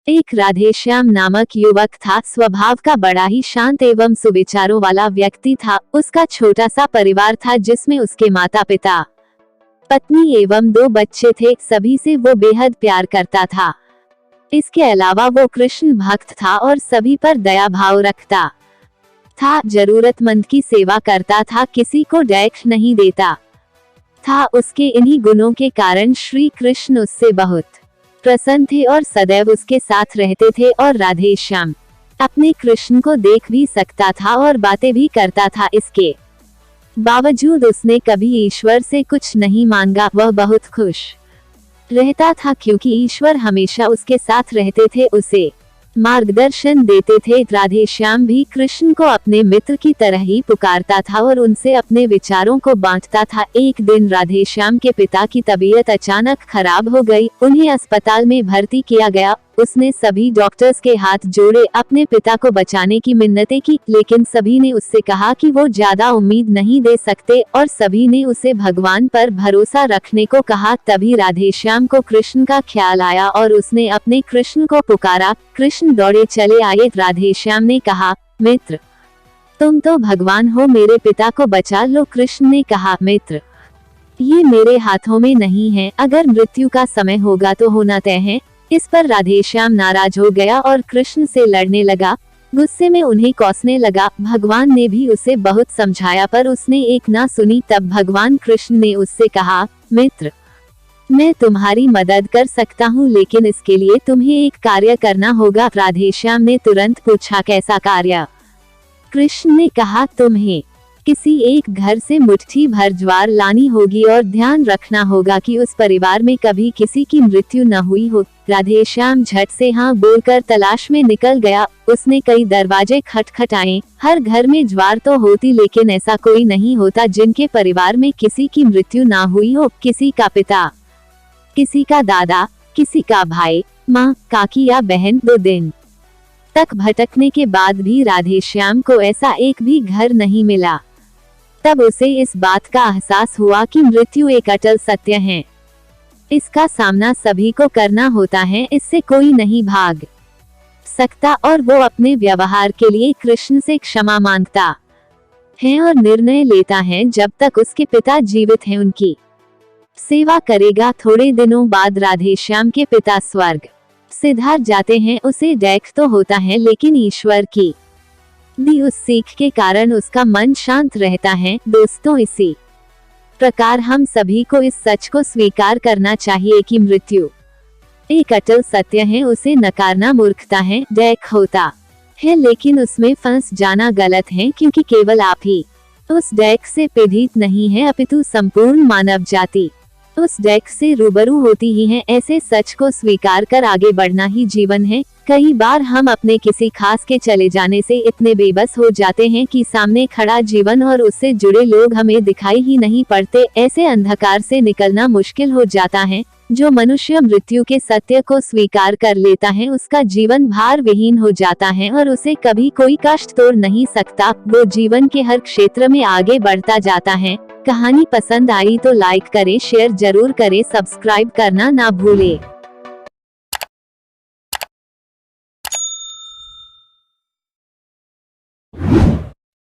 एक राधेश्याम नामक युवक था। स्वभाव का बड़ा ही शांत एवं सुविचारों वाला व्यक्ति था। उसका छोटा सा परिवार था जिसमें उसके माता पिता, पत्नी एवं 2 बच्चे थे। सभी से वो बेहद प्यार करता था। इसके अलावा वो कृष्ण भक्त था और सभी पर दया भाव रखता था। जरूरतमंद की सेवा करता था, किसी को डैक्ष नहीं देता था। उसके इन्हीं गुणों के कारण श्री कृष्ण उससे बहुत प्रसन्न थे और सदैव उसके साथ रहते थे। और राधेश्याम अपने कृष्ण को देख भी सकता था और बातें भी करता था। इसके बावजूद उसने कभी ईश्वर से कुछ नहीं मांगा। वह बहुत खुश रहता था क्योंकि ईश्वर हमेशा उसके साथ रहते थे, उसे मार्गदर्शन देते थे। राधेश्याम भी कृष्ण को अपने मित्र की तरह ही पुकारता था और उनसे अपने विचारों को बांटता था। एक दिन राधेश्याम के पिता की तबीयत अचानक खराब हो गई। उन्हें अस्पताल में भर्ती किया गया। उसने सभी डॉक्टर्स के हाथ जोड़े, अपने पिता को बचाने की मिन्नतें की, लेकिन सभी ने उससे कहा कि वो ज्यादा उम्मीद नहीं दे सकते और सभी ने उसे भगवान पर भरोसा रखने को कहा। तभी राधेश्याम को कृष्ण का ख्याल आया और उसने अपने कृष्ण को पुकारा। कृष्ण दौड़े चले आए। राधेश्याम ने कहा, मित्र, तुम तो भगवान हो, मेरे पिता को बचा लो। कृष्ण ने कहा, मित्र, ये मेरे हाथों में नहीं है। अगर मृत्यु का समय होगा तो होना तय है। इस पर राधेश्याम नाराज हो गया और कृष्ण से लड़ने लगा। गुस्से में उन्हें कोसने लगा। भगवान ने भी उसे बहुत समझाया पर उसने एक ना सुनी। तब भगवान कृष्ण ने उससे कहा, मित्र, मैं तुम्हारी मदद कर सकता हूँ, लेकिन इसके लिए तुम्हें एक कार्य करना होगा। राधेश्याम ने तुरंत पूछा, कैसा कार्य? कृष्ण ने कहा, तुम्हें किसी एक घर से मुट्ठी भर ज्वार लानी होगी और ध्यान रखना होगा कि उस परिवार में कभी किसी की मृत्यु न हुई हो। राधेश्याम झट से हाँ बोलकर तलाश में निकल गया। उसने कई दरवाजे खटखटाए। हर घर में ज्वार तो होती, लेकिन ऐसा कोई नहीं होता जिनके परिवार में किसी की मृत्यु ना हुई हो। किसी का पिता, किसी का दादा, किसी का भाई, माँ, काकी या बहन। 2 दिन तक भटकने के बाद भी राधेश्याम को ऐसा एक भी घर नहीं मिला। तब उसे इस बात का एहसास हुआ कि मृत्यु एक अटल सत्य है। इसका सामना सभी को करना होता है, इससे कोई नहीं भाग सकता। और वो अपने व्यवहार के लिए कृष्ण से क्षमा मांगता है और निर्णय लेता है जब तक उसके पिता जीवित हैं उनकी सेवा करेगा। थोड़े दिनों बाद राधेश्याम के पिता स्वर्ग सिधार जाते हैं। उसे डैक्ष तो होता है, लेकिन ईश्वर की दी उस सीख के कारण उसका मन शांत रहता है। दोस्तों, इसी प्रकार हम सभी को इस सच को स्वीकार करना चाहिए कि मृत्यु एक अटल सत्य है। उसे नकारना मूर्खता है। डैक्ष होता है, लेकिन उसमें फंस जाना गलत है, क्योंकि केवल आप ही उस डैक्ष से पीड़ित नहीं है, अपितु संपूर्ण मानव जाति उस डैक्ष से रूबरू होती ही है। ऐसे सच को स्वीकार कर आगे बढ़ना ही जीवन है। कई बार हम अपने किसी खास के चले जाने से इतने बेबस हो जाते हैं कि सामने खड़ा जीवन और उससे जुड़े लोग हमें दिखाई ही नहीं पड़ते। ऐसे अंधकार से निकलना मुश्किल हो जाता है। जो मनुष्य मृत्यु के सत्य को स्वीकार कर लेता है, उसका जीवन भार विहीन हो जाता है और उसे कभी कोई कष्ट तोड़ नहीं सकता। वो जीवन के हर क्षेत्र में आगे बढ़ता जाता है। कहानी पसंद आई तो लाइक करें, शेयर जरूर करें, सब्सक्राइब करना ना भूलें।